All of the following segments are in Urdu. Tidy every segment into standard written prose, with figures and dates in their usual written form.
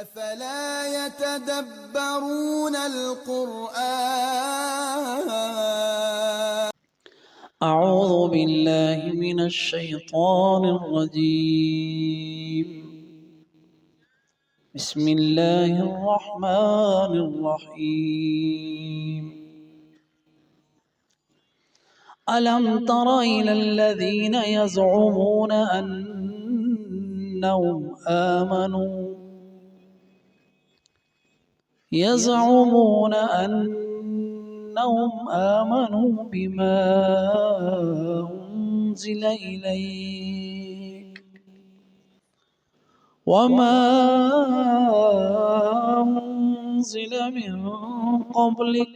أفلا يتدبرون القرآن. أعوذ بالله من الشيطان الرجيم. بسم الله الرحمن الرحيم. ألم تر إلى الذين يزعمون أنهم آمنوا بما أنزل إليك وما أنزل من قبلك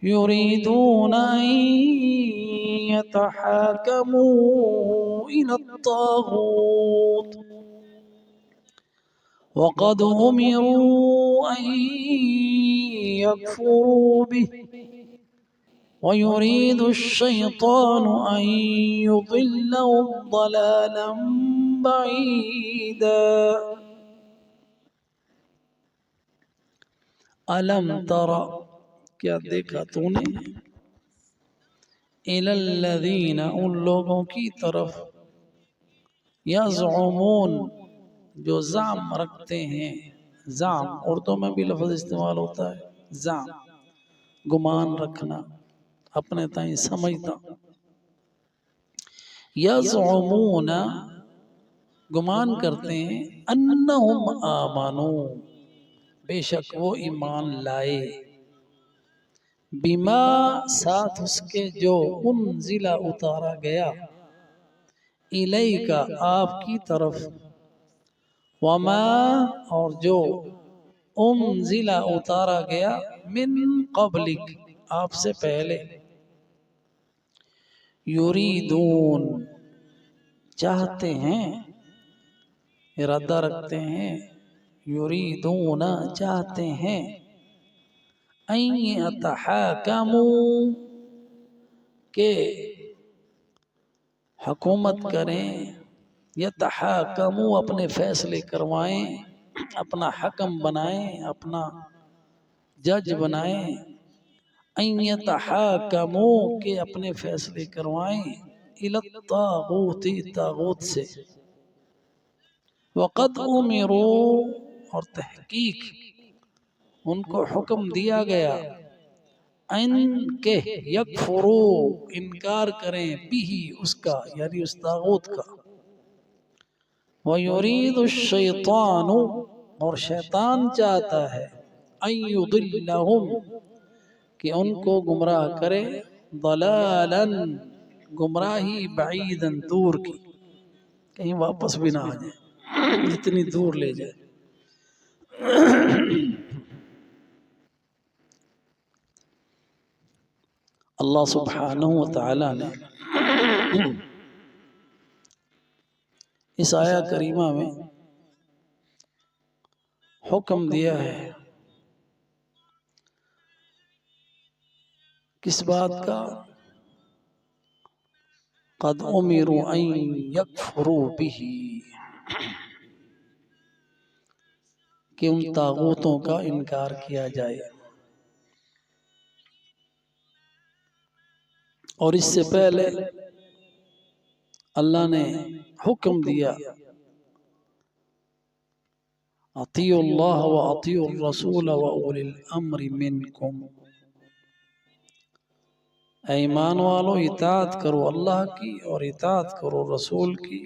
يريدون أن يتحاكموا إلى الطاغوت وقد أمروا أن يكفروا به ويريد الشيطان أن يضلهم ضلالا بعيدا. ألم ترى کیا دیکھا تو نے إلى الذين ان لوگوں کی طرف يزعمون جو زعم رکھتے ہیں. زعم اردو میں بھی لفظ استعمال ہوتا ہے. زعم گمان رکھنا، اپنے تائیں سمجھنا. یزعمون گمان کرتے ہیں انہم آمنو بے شک وہ ایمان لائے. بما ساتھ اس کے جو انزل اتارا گیا الیک آپ کی طرف، وما اور جو انزل اتارا گیا من قبلک آپ سے پہلے. یریدون چاہتے ہیں، ارادہ رکھتے ہیں. یریدون چاہتے ہیں. ان یتحاکموا کہ حکومت کریں. یتحاکموا اپنے فیصلے کروائیں، اپنا حکم بنائیں، اپنا جج بنائیں. ان یتحاکموا کہ اپنے فیصلے کروائیں الی الطاغوت طاغوت سے. وقد امروا اور تحقیق ان کو حکم دیا گیا ان کے یکفروا انکار کریں بھی اس کا یعنی اس طاغوت کا. وَيُرِيدُ الشَّيْطَانُ اور شیطان چاہتا ہے ان یضلہم کہ ان کو گمراہ کرے. ضلالا گمراہی بعیدا دور کی، کہیں واپس بھی نہ آ جائے، جتنی دور لے جائے. اللہ سبحانہ وتعالی نے اس آیہ کریمہ میں حکم دیا ہے کس بات کا؟ قد امروا ان یکفروا به کہ ان طاغوتوں کا انکار کیا جائے. اور اس سے پہلے اللہ نے حکم دیا اطیعوا اللہ واطیعوا الرسول واولی الامر منکم. اے ایمان والو اطاعت کرو اللہ کی اور اطاعت کرو رسول کی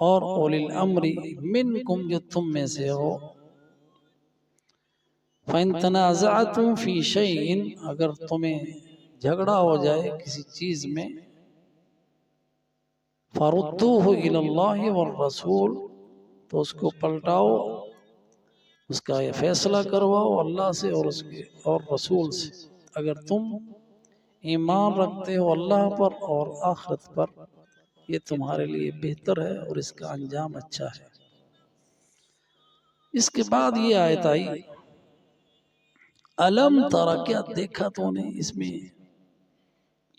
اور اولی الامر منکم جو تم میں سے ہو. فَإِن تَنَازَعْتُمْ فِي شَيْءٍ اگر تمہیں جھگڑا ہو جائے کسی چیز میں فَرُدُّوهُ إِلَى اللَّهِ وَالرَّسُولِ تو اس کو پلٹاؤ، اس کا یہ فیصلہ کرواؤ اللہ سے اور اس کے اور رسول سے. اگر تم ایمان رکھتے ہو اللہ پر اور آخرت پر یہ تمہارے لیے بہتر ہے اور اس کا انجام اچھا ہے. اس کے بعد یہ آیت آئی الم ترى کیا دیکھا تو نے. اس میں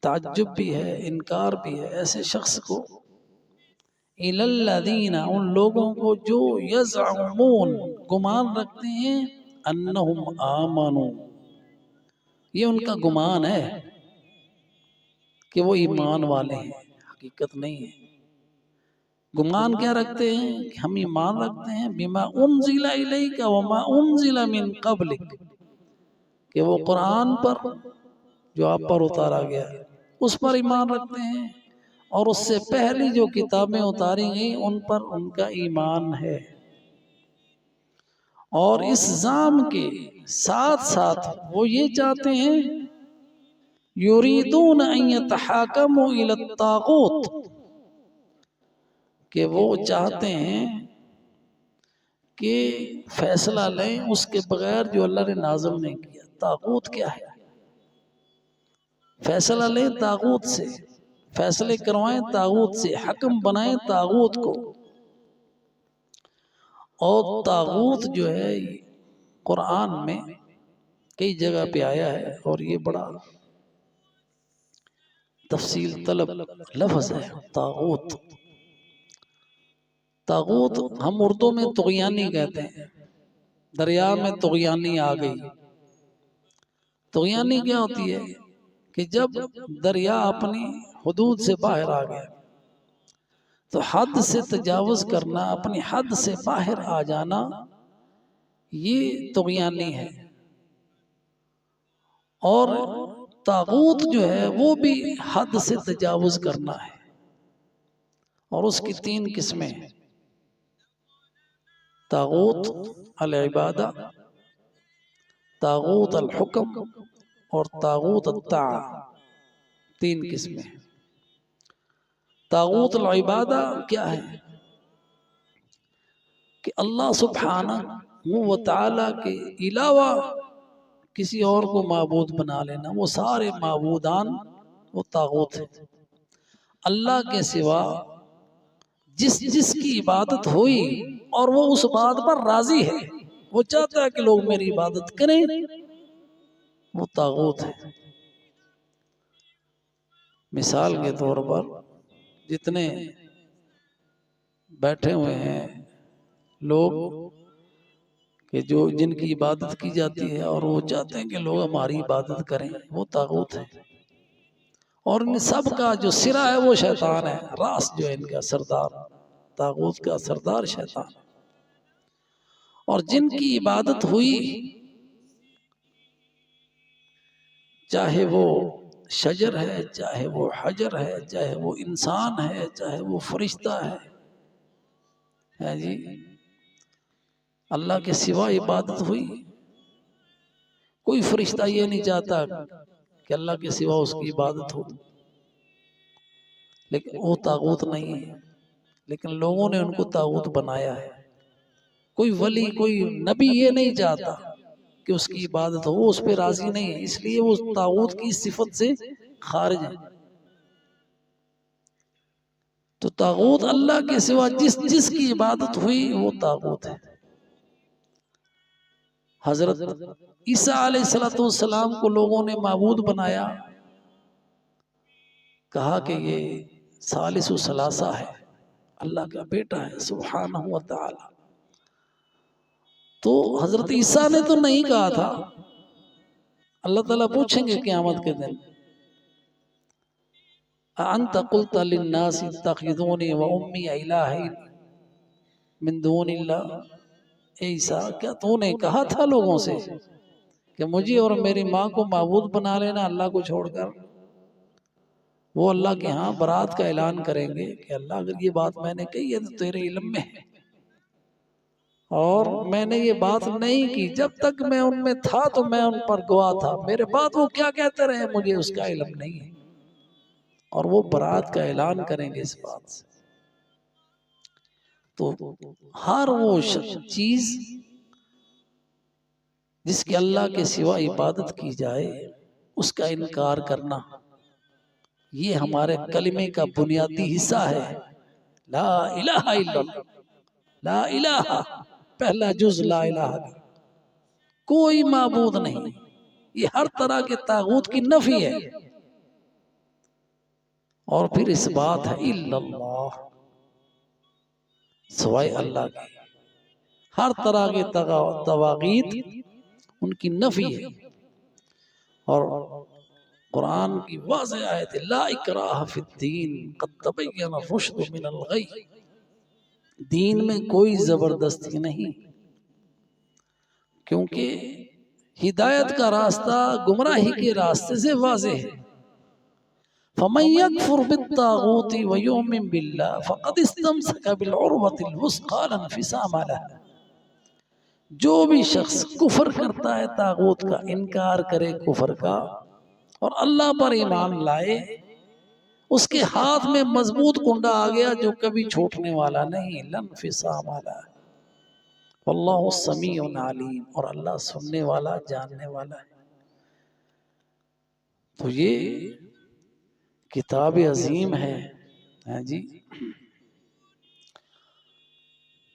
تعجب بھی ہے، انکار بھی ہے. ایسے شخص کو الی الذین، ان لوگوں کو جو یزعمون، گمان رکھتے ہیں، انہم آمنوا، یہ ان کا گمان ہے کہ وہ ایمان والے ہیں، حقیقت نہیں ہے۔ گمان کیا رکھتے ہیں کہ ہم ایمان رکھتے ہیں بما انزل الیک وما انزل من قبلک، کہ وہ قرآن پر جو آپ پر اتارا گیا اس پر ایمان رکھتے ہیں، اور اس سے پہلی جو کتابیں اتاری گئیں ان پر ان کا ایمان ہے، اور اس ذام کے ساتھ ساتھ وہ یہ چاہتے ہیں یریدون ان یتحاکموا الی الطاغوت، کہ وہ چاہتے ہیں کہ فیصلہ لیں اس کے بغیر جو اللہ نے نازل نہیں کیا۔ طاغوت کیا ہے؟ فیصلہ لیں طاغوت سے، فیصلے کروائیں طاغوت سے، حکم بنائیں طاغوت کو۔ اور طاغوت جو ہے قرآن میں کئی جگہ پہ آیا ہے، اور یہ بڑا تفصیل طلب لفظ ہے طاغوت۔ طاغوت ہم اردو میں طغیانی کہتے ہیں، دریا میں طغیانی آ گئی۔ طغیانی کیا ہوتی ہے کہ جب دریا اپنی حدود سے باہر آ گیا تو حد سے تجاوز کرنا، اپنی حد سے باہر آ جانا، یہ طغیانی ہے۔ اور طاغوت جو ہے وہ بھی حد سے تجاوز کرنا ہے، اور اس کی 3 قسمیں ہیں: طاغوت العبادہ، طاغوت الحکم، اور طاغوت الطاعہ، 3 قسمیں ہیں۔ طاغوت العبادہ کیا ہے کہ اللہ سبحانہ و تعالی کے علاوہ کسی اور کو معبود بنا لینا، وہ سارے معبودان وہ طاغوت ہیں۔ اللہ کے سوا جس کی عبادت ہوئی اور وہ اس بات پر راضی ہے، وہ چاہتا ہے کہ لوگ میری عبادت کریں، وہ طاغوت ہے۔ مثال کے طور پر جتنے بیٹھے ہوئے ہیں لوگ کہ جن کی عبادت کی جاتی ہے اور وہ چاہتے ہیں کہ لوگ ہماری عبادت کریں، وہ طاغوت ہے۔ اور ان سب کا جو سرا ہے وہ شیطان ہے، راس جو ہے ان کا سردار، طاغوت کا سردار شیطان۔ اور جن کی عبادت ہوئی، چاہے وہ شجر ہے، چاہے وہ حجر ہے، چاہے وہ انسان ہے، چاہے وہ فرشتہ ہے جی، اللہ کے سوا عبادت ہوئی۔ کوئی فرشتہ یہ نہیں چاہتا کہ اللہ کے سوا اس کی عبادت ہو، لیکن وہ طاغوت نہیں ہے، لیکن لوگوں نے ان کو طاغوت بنایا ہے۔ کوئی ولی، کوئی نبی یہ نہیں چاہتا کہ اس کی عبادت ہو، وہ اس پہ راضی نہیں ہے، اس لیے وہ طاغوت کی صفت سے خارج ہے۔ تو طاغوت اللہ کے سوا جس کی عبادت ہوئی وہ طاغوت ہے۔ حضرت عیسیٰ علیہ السلام کو لوگوں نے معبود بنایا، کہا کہ یہ ثالث ثلاثہ ہے، اللہ کا بیٹا ہے سبحانہ و تعالی۔ تو حضرت عیسیٰ نے تو نہیں کہا تھا، اللہ تعالیٰ پوچھیں گے قیامت کے دن، اَأَنْتَ قُلْتَ لِلنَّاسِ اتَّخِذُونِي وَأُمِّيَ إِلَٰهَيْنِ مِن دُونِ اللَّهِ، اے عیسیٰ کیا تو نے کہا تھا لوگوں سے کہ مجھے اور میری ماں کو معبود بنا لینا اللہ کو چھوڑ کر؟ وہ اللہ کے ہاں برات کا اعلان کریں گے کہ اللہ اگر یہ بات میں نے کہی ہے تو تیرے علم میں ہے، اور میں نے یہ بات نہیں کی، جب تک میں ان میں تھا تو میں ان پر گواہ تھا، میرے بعد وہ کیا کہتے رہے مجھے اس کا علم نہیں ہے، اور وہ برات کا اعلان کریں گے اس بات سے۔ تو ہر وہ چیز جس کی اللہ کے سوا عبادت کی جائے اس کا انکار کرنا، یہ ہمارے کلمے کا بنیادی حصہ ہے۔ لا الہ الا اللہ، لا الہ، پہلا جز لا الہ، کوئی معبود نہیں، یہ ہر طرح کے طاغوت کی نفی ہے۔ اور پھر اس بات ہے الا اللہ، سوائے اللہ کے، ہر طرح کے طواغیت ان کی نفی ہے۔ اور قرآن کی واضح آیت ہے لا اکراہ فی الدین قد تبین الرشد من الغی، دین میں کوئی زبردستی نہیں، کیونکہ ہدایت کا راستہ گمراہی کے راستے سے واضح ہے۔ فَمَن يَكْفُرْ بِالطَّاغُوتِ وَيُؤْمِن بِاللَّهِ فَقَدِ اسْتَمْسَكَ بِالْعُرْوَةِ الْوُثْقَىٰ لَا انفصام لَهَا، جو بھی شخص کفر کرتا ہے، طاغوت کا انکار کرے، کفر کا، اور اللہ پر ایمان لائے، اس کے ہاتھ میں مضبوط کنڈا آ گیا جو کبھی چھوٹنے والا نہیں، لن انفصام لَهَا، واللہ سمیع علیم، اور اللہ سننے والا، جاننے والا ہے۔ تو یہ کتاب عظیم ہے جی۔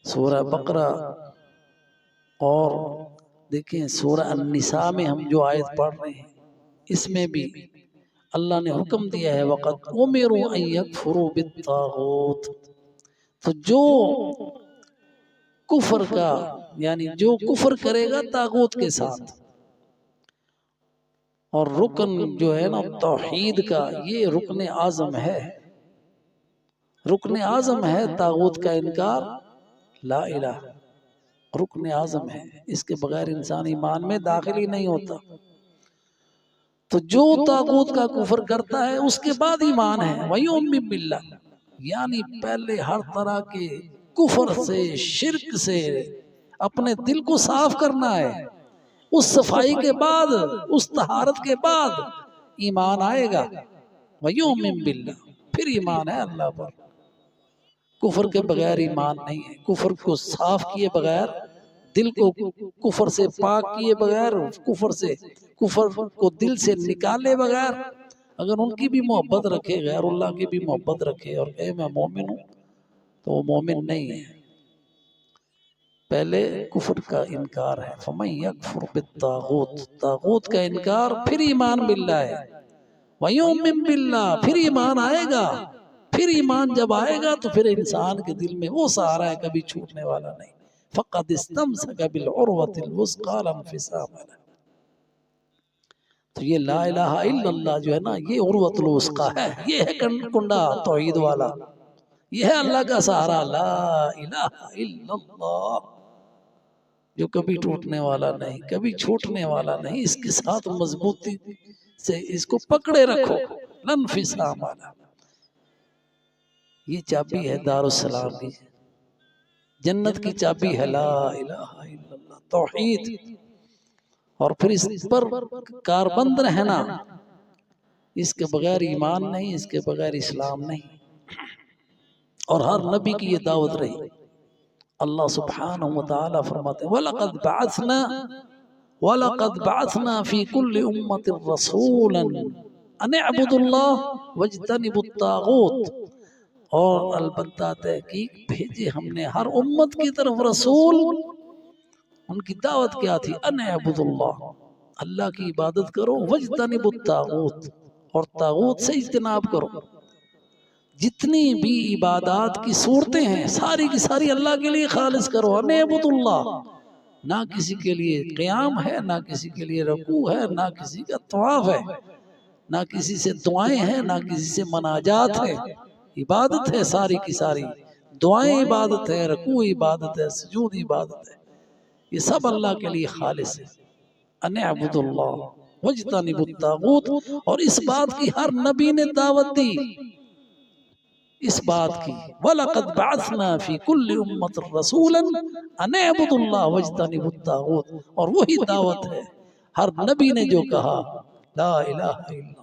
سورہ بقرہ اور دیکھیں سورہ النساء میں ہم جو آیت پڑھ رہے ہیں، اس میں بھی اللہ نے حکم دیا ہے وَقَدْ أُمِرُوا أَن يَكْفُرُوا بِالطَّاغُوتِ، تو جو کفر کا یعنی جو کفر کرے گا طاغوت کے ساتھ، اور رکن جو ہے نا توحید کا، یہ رکن اعظم ہے، رکن اعظم ہے طاغوت کا انکار، لا الہ، رکن اعظم ہے، اس کے بغیر انسان ایمان میں داخل ہی نہیں ہوتا۔ تو جو طاغوت کا کفر کرتا ہے اس کے بعد ایمان ہے، وَيُؤْمِن بِاللَّهِ، یعنی پہلے ہر طرح کے کفر سے، شرک سے اپنے دل کو صاف کرنا ہے، اس صفائی کے بعد، اس طہارت کے بعد ایمان آئے گا، وَيُؤْمِن بِاللَّهِ، پھر ایمان ہے اللہ پر۔ کفر کے بغیر ایمان نہیں ہے، کفر کو صاف کیے بغیر، دل کو کفر سے پاک کیے بغیر، کفر کو دل سے نکالے بغیر، اگر ان کی بھی محبت رکھے، غیر اللہ کی بھی محبت رکھے اور کہے میں مومن ہوں، تو وہ مومن نہیں ہے۔ پہلے کفر کا انکار ہے، فَمَن يَكْفُرْ بِالطَّاغُوتِ، طاغوت کا انکار، پھر ایمان باللہ ہے، وَيُؤْمِن بِاللَّهِ، پھر ایمان آئے گا، پھر ایمان جب آئے گا تو پھر انسان کے دل میں وہ سہارا ہے، کبھی چھوٹنے والا نہیں، فَقَدْ اسْتَمْسَكَ بِالْعُرْوَةِ الْوُثْقَىٰ لَا انفصام لَهَا۔ تو یہ لا الہ الا اللہ جو ہے نا، یہ عروۃ الوثقیٰ ہے، یہ ہے کنڈا توحید والا، یہ ہے اللہ کا سہارا، لا الہ الا اللہ، جو کبھی ٹوٹنے والا نہیں، کبھی چھوٹنے والا نہیں، اس کے ساتھ مضبوطی سے اس کو پکڑے رکھو، لن انفصام لَهَا۔ یہ چابی ہے دار السلام کی، جنت کی چابی ہے لا الہ الا اللہ، توحید، اور پھر اس پر کاربند رہنا، اس کے بغیر ایمان نہیں، اس کے بغیر اسلام نہیں، اور ہر نبی کی یہ دعوت رہی۔ اللہ سبحانہ وتعالی فرماتے ہیں وَلَقَدْ بَعَثْنَا فِي كُلِّ أُمَّةٍ رَسُولًا أَنِ اعْبُدُوا اللَّهَ وَاجْتَنِبُوا الطَّاغُوتَ، اور البتہ تحقیق بھیجے ہم نے ہر امت کی طرف رسول، ان کی دعوت کیا تھی، ان اعبدوا اللہ، اللہ کی عبادت کرو، واجتنبوا الطاغوت، اور طاغوت سے اجتناب کرو۔ جتنی بھی عبادات کی صورتیں ہیں ساری کی ساری اللہ کے لیے خالص کرو، ان اعبدوا اللہ، نہ کسی کے لیے قیام ہے، نہ کسی کے لیے رکوع ہے، نہ کسی کا طواف ہے، نہ کسی سے دعائیں ہیں، نہ کسی سے مناجات ہے، عبادت ہے ساری کی ساری، دعائیں عبادت ہے، رکوع عبادت ہے، سجود عبادت ہے، یہ سب اللہ کے لیے خالص ہے۔ ان اعبدوا اللہ واجتنبوا الطاغوت، اور اس بات کی ہر نبی نے دعوت دی، اس بات کی وَلَقَدْ بَعَثْنَا فِي كُلِّ أُمَّةٍ رَسُولًا أَنِ اعْبُدُوا اللَّهَ وَاجْتَنِبُوا الطَّاغُوتَ، اور وہی دعوت ہے، ہر نبی نے جو کہا لا الہ الا اللہ۔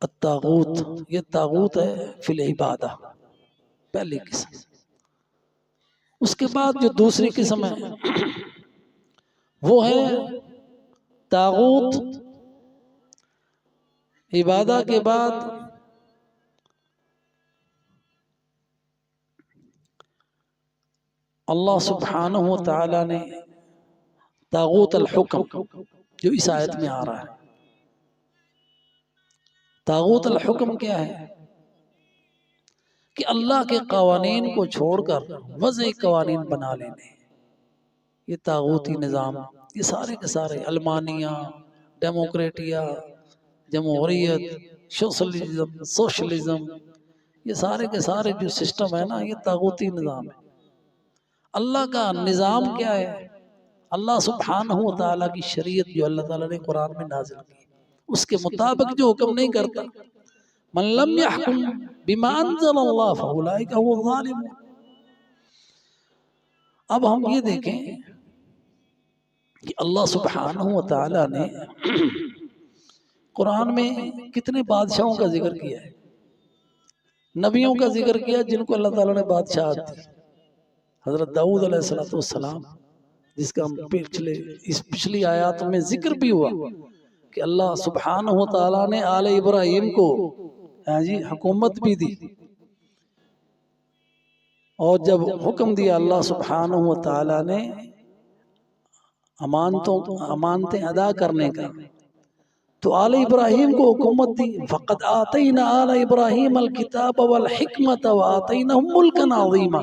الطاغوت، یہ طاغوت ہے فی العبادہ، پہلی قسم۔ اس کے بعد جو دوسری قسم ہے وہ ہے طاغوت عبادہ کے بعد اللہ سبحانہ وتعالی نے طاغوت الحکم، جو اس آیت میں آ رہا ہے، طاغوت الحکم کیا ہے؟ کہ اللہ کے قوانین کو چھوڑ کر وضعی قوانین بنا لینے، یہ طاغوتی نظام، یہ سارے کے سارے علمانیہ، ڈیموکریٹیا، جمہوریت، سوشلزم، یہ سارے کے سارے جو سسٹم ہے نا، یہ طاغوتی نظام ہے۔ اللہ کا نظام کیا ہے؟ اللہ سبحانہ و تعالیٰ کی شریعت جو اللہ تعالیٰ نے قرآن میں نازل کی، اس کے مطابق جو حکم نہیں کرتا، من لم يحکم بما انزل اللہ فاولئک هم الظالمون۔ اب ہم یہ دیکھیں کہ اللہ سبحانہ و تعالیٰ نے قرآن میں کتنے بادشاہوں کا ذکر کیا ہے، نبیوں کا ذکر کیا جن کو اللہ تعالیٰ نے بادشاہت دی۔ حضرت داؤد علیہ السلام، جس کا ہم پچھلی آیات میں ذکر بھی ہوا کہ اللہ سبحانہ و تعالیٰ نے آل ابراہیم کو حکومت بھی دی، اور جب حکم دیا اللہ سبحانہ و تعالیٰ نے امانتیں ادا کرنے کا، تو آل ابراہیم کو حکومت دی۔ فَقَدْ آتَيْنَا آلَ إِبْرَاهِيمَ الْكِتَابَ وَالْحِكْمَةَ وَآتَيْنَاهُمْ مُلْكًا عَظِيمًا۔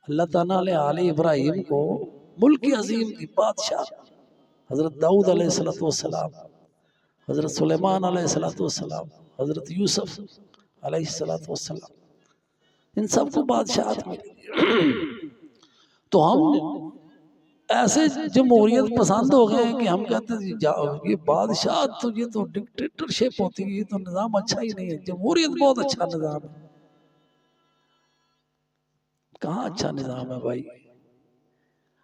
اللہ تعالیٰ نے آل ابراہیم کو ملک عظیم کی بادشاہ، حضرت داؤد علیہ السلام، حضرت سلیمان علیہ السلام، حضرت یوسف علیہ السلام، ان سب کو بادشاہت ملی۔ تو ہم ایسے جمہوریت پسند ہو گئے ہیں کہ ہم کہتے ہیں یہ بادشاہت تو، یہ تو ڈکٹیٹرشپ ہوتی ہے، یہ تو نظام اچھا ہی نہیں ہے، جمہوریت بہت اچھا نظام ہے۔ کہاں اچھا نظام ہے بھائی؟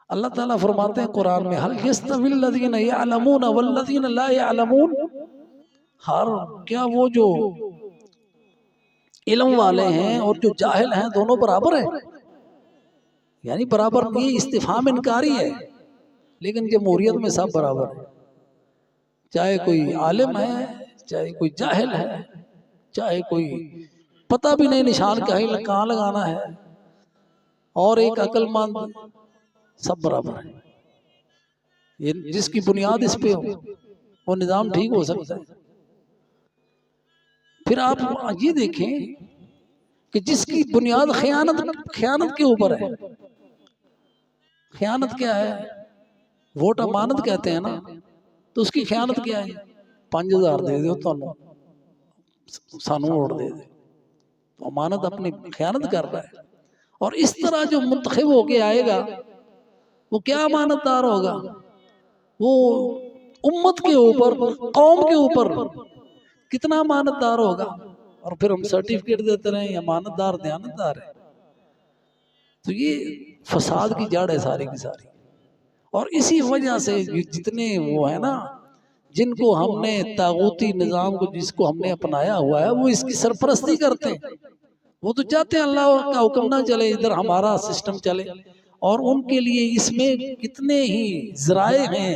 اللہ تعالیٰ فرماتے ہیں قرآن میں هل يستوي الذين يعلمون والذين لا يعلمون، کیا وہ جو علم والے ہیں اور جو جاہل ہیں دونوں برابر ہیں؟ یعنی برابر نہیں، استفہام انکاری ہے، لیکن جمہوریت میں سب برابر ہے، چاہے کوئی عالم ہے، چاہے کوئی جاہل ہے، چاہے کوئی پتہ بھی نہیں نشان کہاں لگانا ہے، اور ایک عقل مند، سب برابر ہے۔ یہ جس کی بنیاد اس پہ ہو وہ نظام ٹھیک ہو سکتا ہے۔ پھر آپ یہ دیکھیں کہ جس کی بنیاد خیانت کے اوپر ہے، خیانت کیا ہے؟ ووٹ امانت کہتے ہیں نا، تو اس کی خیانت کیا ہے؟ 5000 دے دو تانوں، سانوں ووٹ دے دے، تو امانت اپنی خیانت کر رہا ہے۔ اور اس طرح جو منتخب ہو کے آئے گا وہ کیا امانت دار ہوگا؟ وہ امت کے اوپر، قوم کے اوپر کتنا امانت دار ہوگا؟ اور پھر ہم سرٹیفکیٹ دیتے رہے ہیں امانت دار دیانت دار ہے، تو یہ فساد کی جڑ ہے ساری کی ساری۔ اور اسی وجہ سے جتنے وہ ہے نا، جن کو ہم نے طاغوتی نظام کو، جس کو ہم نے اپنایا ہوا ہے، وہ اس کی سرپرستی کرتے ہیں۔ وہ تو چاہتے ہیں اللہ کا حکم نہ چلے، ادھر ہمارا سسٹم چلے، اور ان کے لیے اس میں کتنے ہی ذرائع ہیں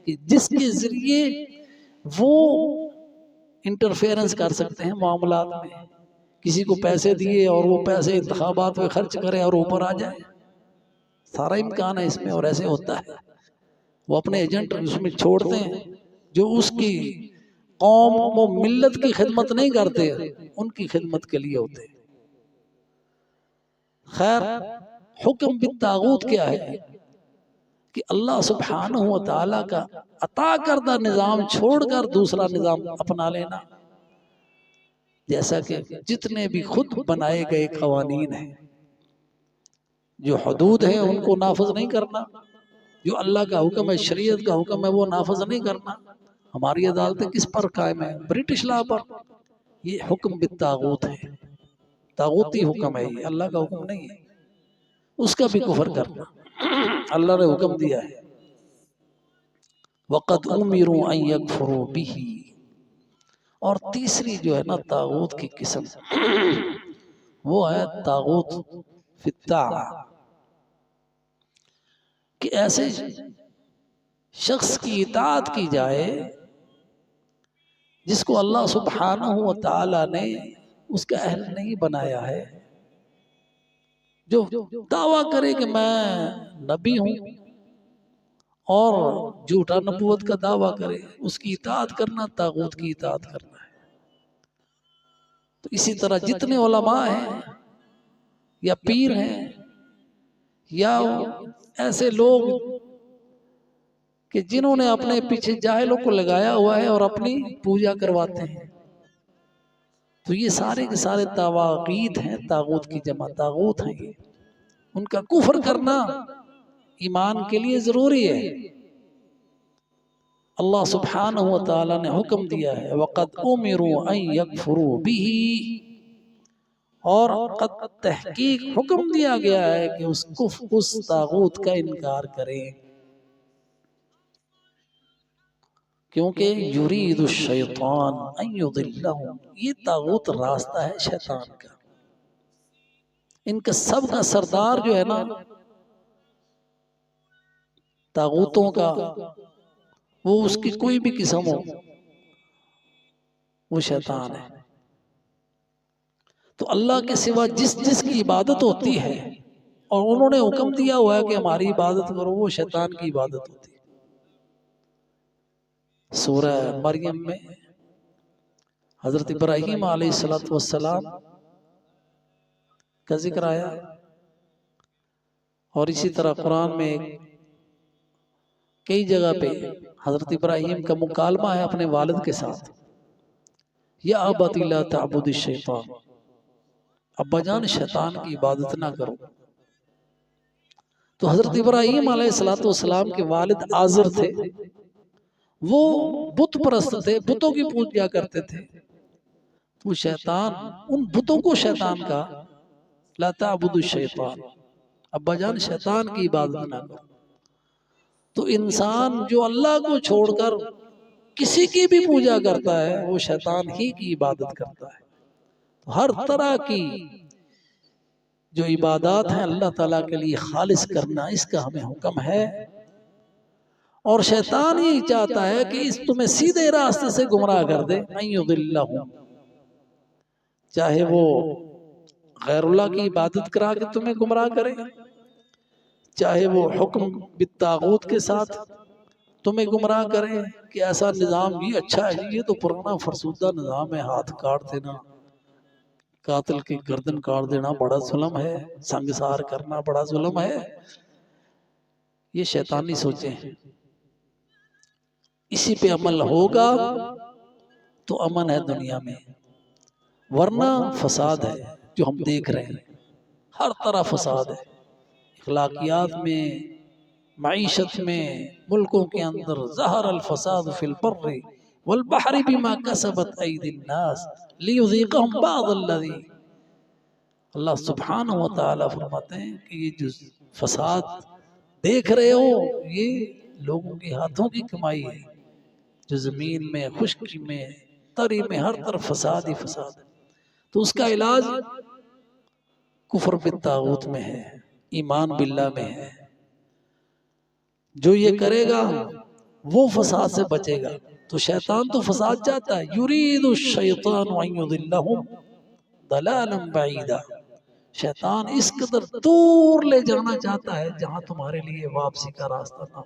کہ جس کے ذریعے وہ انٹرفیئرنس کر سکتے ہیں معاملات میں۔ کسی کو پیسے دیے اور وہ پیسے انتخابات میں خرچ کرے اور اوپر آ جائے، سارا امکان ہے اس میں، اور ایسے ہوتا ہے۔ وہ اپنے ایجنٹ اس میں چھوڑتے ہیں جو اس کی قوم و ملت کی خدمت نہیں کرتے، ان کی خدمت کے لیے ہوتے ہیں۔ خیر، حکم بالطاغوت کیا ہے؟ کہ اللہ سبحانہ و تعالیٰ کا عطا کردہ نظام چھوڑ کر دوسرا نظام اپنا لینا، جیسا کہ جتنے بھی خود بنائے گئے قوانین ہیں، جو حدود ہیں ان کو نافذ نہیں کرنا، جو اللہ کا حکم ہے، شریعت کا حکم ہے، وہ نافذ نہیں کرنا۔ ہماری عدالتیں کس پر قائم ہیں؟ برٹش لا پر۔ یہ حکم بالطاغوت ہے، طاغوتی حکم ہے، یہ اللہ کا حکم نہیں ہے، اس کا بھی کفر کرنا۔ اللہ نے حکم دیا ہے وَقَدْ أُمِرُوا أَن يَكْفُرُوا بِهِ۔ اور تیسری جو ہے نا طاغوت کی قسم، وہ ہے طاغوت فی الطاعہ، کہ ایسے شخص کی اطاعت کی جائے جس کو اللہ سبحانہ و تعالیٰ نے اس کا اہل نہیں بنایا ہے، جو دعویٰ کرے کہ میں نبی ہوں اور جھوٹا نبوت کا دعویٰ کرے، اس کی اطاعت کرنا طاغوت کی اطاعت کرنا ہے۔ تو اسی طرح جتنے علماء ہیں یا پیر ہیں یا ایسے لوگ کہ جنہوں نے اپنے پیچھے جاہلوں کو لگایا ہوا ہے اور اپنی پوجا کرواتے ہیں، تو یہ سارے کے سارے طواغیت ہیں، طاغوت کی جمع طاغوت ہیں یہ، ان کا کفر کرنا ایمان کے لیے ضروری ہے۔ اللہ سبحانہ و تعالی نے حکم دیا ہے وَقَدْ أُمِرُوا أَن يَكْفُرُوا بِهِ، اور قد تحقیق حکم دیا گیا ہے کہ اس طاغوت کا انکار کریں، کیونکہ یرید الشیطان ان یضلہم، یہ طاغوت راستہ ہے شیطان کا، ان کا سب کا سردار جو ہے نا طاغوتوں کا، وہ اس کی کوئی بھی قسم ہو، وہ شیطان ہے۔ تو اللہ کے سوا جس جس کی عبادت ہوتی ہے اور انہوں نے حکم دیا ہوا ہے کہ ہماری عبادت کرو، وہ شیطان کی عبادت ہوتی ہے۔ سورہ مریم میں حضرت ابراہیم علیہ السلام کا ذکر آیا، اور اسی طرح قرآن میں کئی جگہ پہ حضرت ابراہیم کا مکالمہ ہے اپنے والد کے ساتھ، یا ابت لا تعبد الشیطان، ابا جان شیطان کی عبادت نہ کرو۔ تو حضرت ابراہیم علیہ السلام کے والد آزر تھے، وہ بت پرست تھے، بتوں کی پوجا کرتے تھے، تو شیطان ان بتوں کو شیطان کا لا تعبد الشیطان، ابا جان شیطان کی عبادت نہ کرو۔ تو انسان جو اللہ کو چھوڑ کر کسی کی بھی پوجا کرتا ہے وہ شیطان ہی کی عبادت کرتا ہے۔ ہر طرح کی جو عبادات ہیں اللہ تعالیٰ کے لیے خالص کرنا، اس کا ہمیں حکم ہے، اور شیطان ہی چاہتا ہے کہ اس تمہیں سیدھے راستے سے گمراہ کر دے، ان یضلہم، چاہے وہ غیر اللہ کی عبادت کرا کے تمہیں گمراہ کرے، چاہے وہ حکم بالطاغوت کے ساتھ تمہیں گمراہ کرے کہ ایسا نظام یہ اچھا ہے، یہ تو پرانا فرسودہ نظام ہے، ہاتھ کاٹ دینا، قاتل کی گردن کاٹ دینا بڑا ظلم ہے، سنگسار کرنا بڑا ظلم ہے، یہ شیطانی سوچیں ہیں۔ اسی پہ عمل ہوگا تو امن ہے دنیا میں، ورنہ فساد ہے جو ہم دیکھ رہے ہیں، ہر طرح فساد ہے، اخلاقیات میں، معیشت میں، ملکوں کے اندر ظہر الفساد فی البر والبحر بما کسبت ایدی الناس لیذیقہم بعض الذی، اللہ سبحانہ و تعالیٰ فرماتے ہیں کہ یہ جو فساد دیکھ رہے ہو یہ لوگوں کے ہاتھوں کی کمائی ہے، جو زمین میں، خشکی میں، تری میں، ہر طرف فساد ہی فساد ہے۔ تو اس کا علاج کفر بالطاغوت میں ہے، ایمان باللہ میں ہے، جو یہ کرے گا وہ فساد سے بچے گا۔ تو شیطان تو فساد چاہتا ہے، یرید الشیطان ان یضلہم ضلالا بعیدا، شیطان اس قدر دور لے جانا چاہتا ہے جہاں تمہارے لیے واپسی کا راستہ نہ ہو۔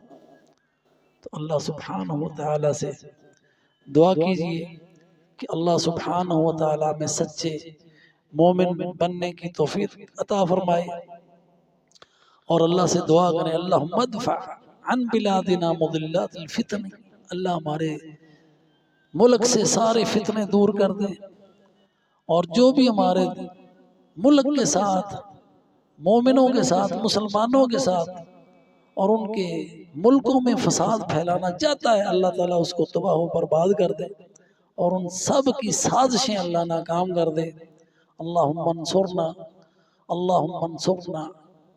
تو اللہ سبحانہ و تعالیٰ سے دعا کیجئے کہ اللہ سبحانہ و تعالیٰ میں سچے مومن بننے کی توفیق عطا فرمائے، اور اللہ سے دعا کریں اللہم ادفع عن بلادنا مضلات الفتن، اللہ ہمارے ملک سے سارے فتنے دور کر دے، اور جو بھی ہمارے ملک کے ساتھ، مومنوں کے ساتھ، مسلمانوں کے ساتھ اور ان کے ملکوں میں فساد پھیلانا چاہتا ہے، اللہ تعالیٰ اس کو تباہ و برباد کر دے، اور ان سب کی سازشیں اللہ ناکام کر دے۔ اللہم انصرنا، اللہم انصرنا،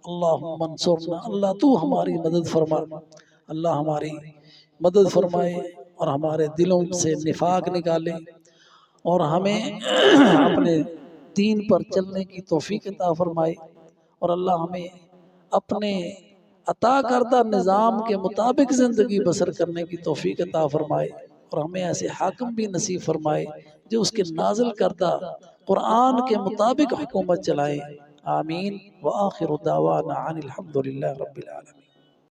اللہم انصرنا، اللہ تو ہماری مدد فرما، اللہ ہماری مدد فرمائے اور ہمارے دلوں سے نفاق نکالے، اور ہمیں اپنے دین پر چلنے کی توفیق عطا فرمائے، اور اللہ ہمیں اپنے عطا کردہ نظام کے مطابق زندگی بسر کرنے کی توفیق عطا فرمائے، اور ہمیں ایسے حاکم بھی نصیب فرمائے جو اس کے نازل کردہ قرآن کے مطابق حکومت چلائیں۔ آمین، وآخر دعوانا عن الحمدللہ رب العالمین۔